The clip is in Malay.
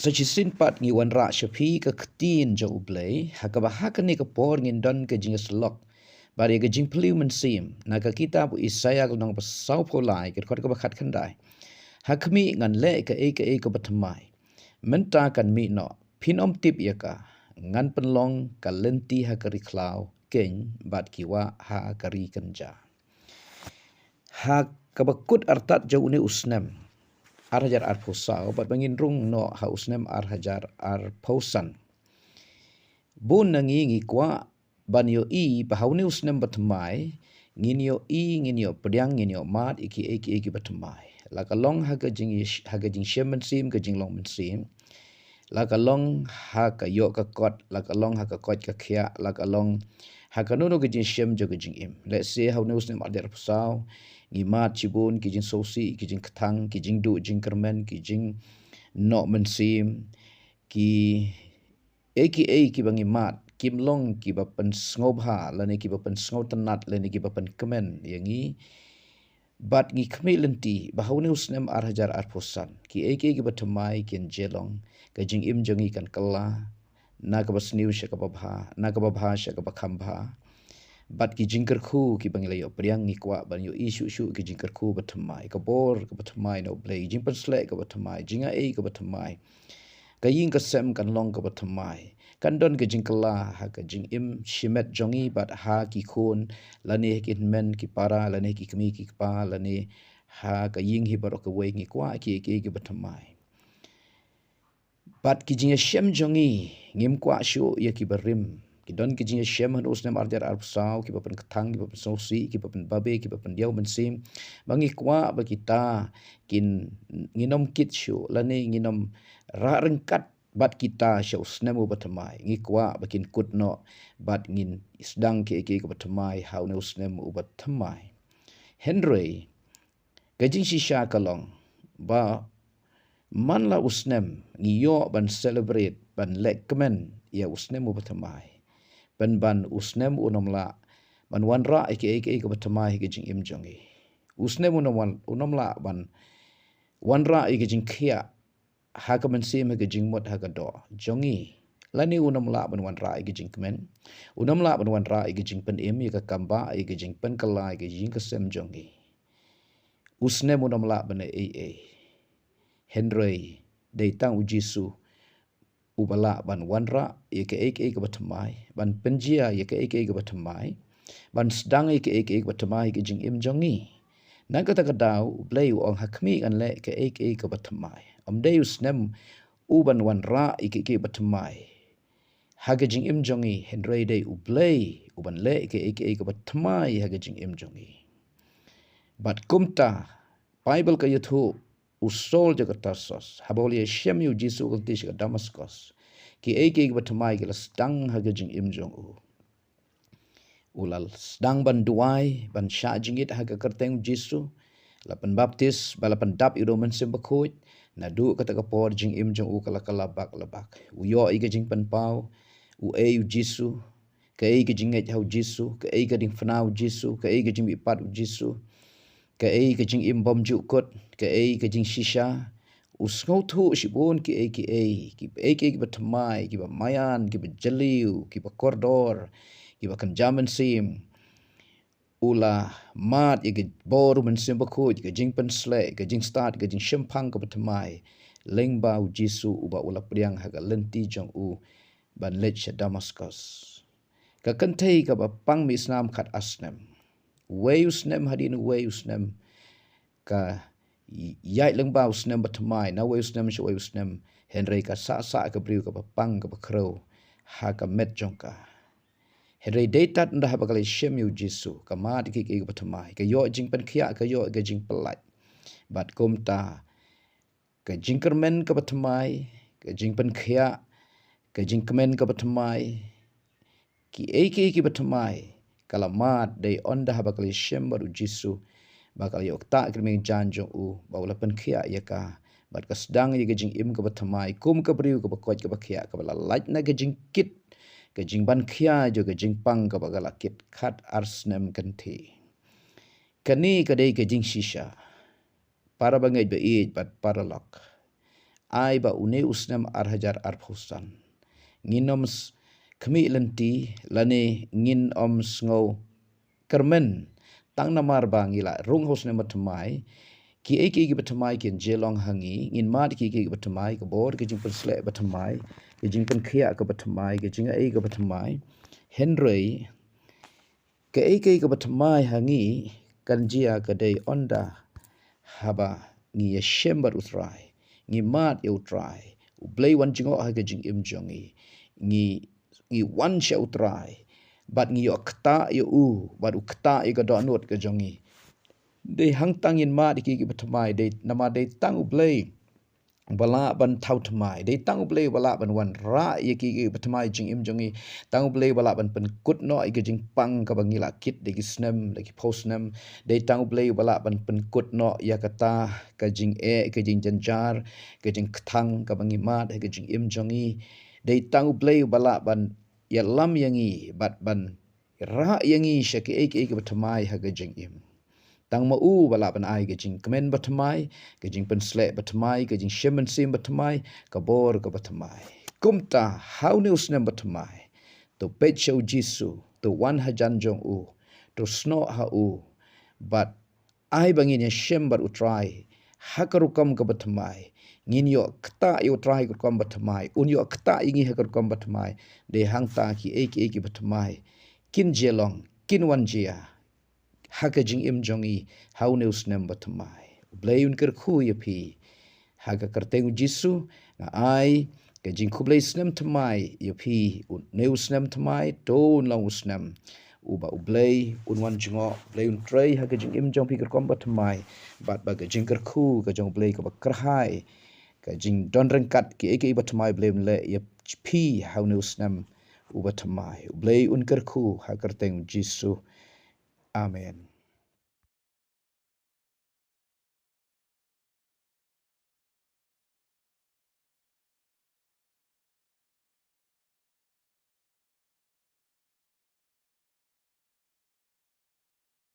Sachisin pat ngi wan ra shapi ka ktin jo ublay hakabahak ni ka por ngin don ka jingas lok bari ka jing peliu mensim na ka kitab Isaya nong pasau polai ka khot ka bakhat khandai hakmi ngan le ka ka batmai menta kan mi no phinom tip yaka ngan penlong ka lenti hakari klau ken bat kiwa ha kari kanja ha kabakut artat jo uni usnem arhajar arposau bat bangin rung no ha usnem arhajar arposan bun nangi ngi kwa ban yo i bahauni usnem batmai ngin yo pediang ngin yo mat iki batmai la kalong haga jing shemen sim ka jing long men sim la kalong ha ka yo ka kot la kalong ha ka kot ka khia la kalong ha ka no ka jing shem jo ka jing im let's say how no usnem arhajar arposau ngi mat chibun ki jing sosi ki jing kthang ki jing du jing kermen ki jing no men sim ki ki bangi mat kim long ki bapen snobha lani ki bapen snotanat lani ki bapen kemen yangi bat ngi kmelenti bahawni usnem arhajar arposan ki bathamai kin jelong ka jing im jongi kan kala na ka basniu shakabha na ka babha shakabha bat ki jingkar khu ki bangi yo priang ngi kwa ban yo isu ki jingkar khu bathamai ka bor ka bathamai no blay jing pansle ka bathamai jinga ka bathamai ka ying ka sem kan long ka bathamai kan don ka jingkala ha ka jing im shimet jongi bat ha ki khun lani ki men ki para lani ki kmi ki pa lani ha ka ying hi barok ka wei ngi kwa ki bathamai bat ki jinga shem jongi ngim kwa shu ya ki barim ki don ki jinga shem han usnem arjar arpsau ki bapen kthang ki bapen sosi ki bapen babe ki bapen diau mensim bangi kwa ba kita kin nginom kit shu lani nginom ra rengkat bat kita shu usnem bathamai ngi kwa bakin kutno bat ngin isdang ki bathamai hau ne usnem bathamai henry gajing shisha kalong ba manla usnem ngiyo ban celebrate ban lekmen ya usnem bathamai ban usnem unomla ban wanra ke bathamai ke jing im jongi usnem unomla ban wanra ke jing khia ha ka mensim ke jing mot ha ka do jongi lani unomla ban wanra ke jing kemen unomla ban wanra ke jing pen im ka kamba ke jing pen kala ke jing ka sem jongi usnem unomla ban henry deitang ujisu ubala ban wanra ke bathamai ban penjia ke bathamai ban sedang ke bathamai ke jing im jongi na kata kadau blay ong hakmi an le ke bathamai amdei usnem uban wanra ke bathamai haga jing im jongi henry dei ublay uban le ke bathamai haga jing im jongi bat kumta bible ka yuthu usol jagatarsos haboli shem yu jisu kultish ka damascus ki bathamai ki lasdang haga jing im jong ulal sedang ban duai ban sha jingit haga kerteng jisu lapan baptis balapan dap iroman sembakut na du kata kapor jing im jong kala bak labak uyo iga jing pan pau u jisu ka jing hau jisu ka ding fnau jisu ka jing ipat jisu ka jing im bom jukot ka jing shisha usngau thu shibun ki bathamai ki ba mayan ki ba jaliu ki ba kordor ki ba kanjaman sim ula mat ki boru men sim bakut ki jing pen sle ki jing start ki jing shempang ka bathamai lengba u jisu uba ula priang haga lenti jong u ban lech damascus ka kantai ka ba pang mi islam khat asnem wayusnem hadin wayusnem ka yai lengba usnem bathamai na wayusnem shu wayusnem henry ka sa ka briu ka pang ka bakro ha ka met jongka henry deitat nda ha bakali shem yu jisu ka ma ki bathamai ka yo jing pen khia ka yo ka jing pelat bat komta ka jing kermen ka bathamai ka jing pen khia ka jing kemen ka bathamai ki bathamai kalamat day onda habakali shembaru jisu bakal yok ta kirming janjo u bawla pen khia yaka bat kasdang ye gajing im ka bathamai kum ka briu ka bakoj ka bakhia ka bala laj na gajing kit gajing ban khia jo gajing pang ka bagala kit khat arsnem kanthi kani ka dei gajing shisha para bangai be it bat paralok ai ba une usnam arhajar arphusan nginoms khmi lanti lane ngin om sngo kermen tang namar ba ngila rung hosne matmai ki eki ki batmai kin jelong hangi ngin mat ki batmai ka bor ki jing persle batmai ki jing pen khia ka batmai ki jing ai ka batmai henry ke eki ka batmai hangi kanjia ka dei onda haba ngi yeshember utrai ngi mat ye utrai u blai wan jingo ha ka jing im jongi ngi wan sha utrai bat ngi yo kta yo u bat u kta i ka do not ka jongi de hang tang in ma ki batmai de nama de tang ublei bala ban thau thmai de tang ublei bala ban wan ra ye ki batmai jing im jongi tang ublei bala ban pen kut no i jing pang ka bangila kit de snam de postnam de tang ublei bala ban pen kut no ya kata ka jing ka jing janjar ka jing kthang ka bangi ma de ka jing im jongi de tang ublei bala ban ya lam yangi bat ban ra yangi shaki ek batmai ha ka jing im tang ma u bala ban ai ke jing kemen batmai ke jing pen sle batmai ke jing shemen sim batmai ka bor ka batmai kumta how news nem batmai to pet show jisu to wan hajan jong u to sno ha u but ai bangin ya shember utrai hakaru kam ka batmai ngin yo kta yo try ko kam batmai un yo kta ingi hakar kam batmai de hang ta ki eki batmai kin jelong kin wan jia haka jing im jongi how news nem batmai blayun ker khu ye phi haka karteng jisu na ai ke jing khublai snem tmai ye phi news nem tmai ton long snem uba ublay unwan jingo blay un tray haka jing im jong phi ker kom batmai bat ba ke jing ker khu ka jong blay ka bakrhai ka jing don rengkat ki eke batmai blem le ye phi how news nem uba tmai blay un ker khu haka karteng jisu amen.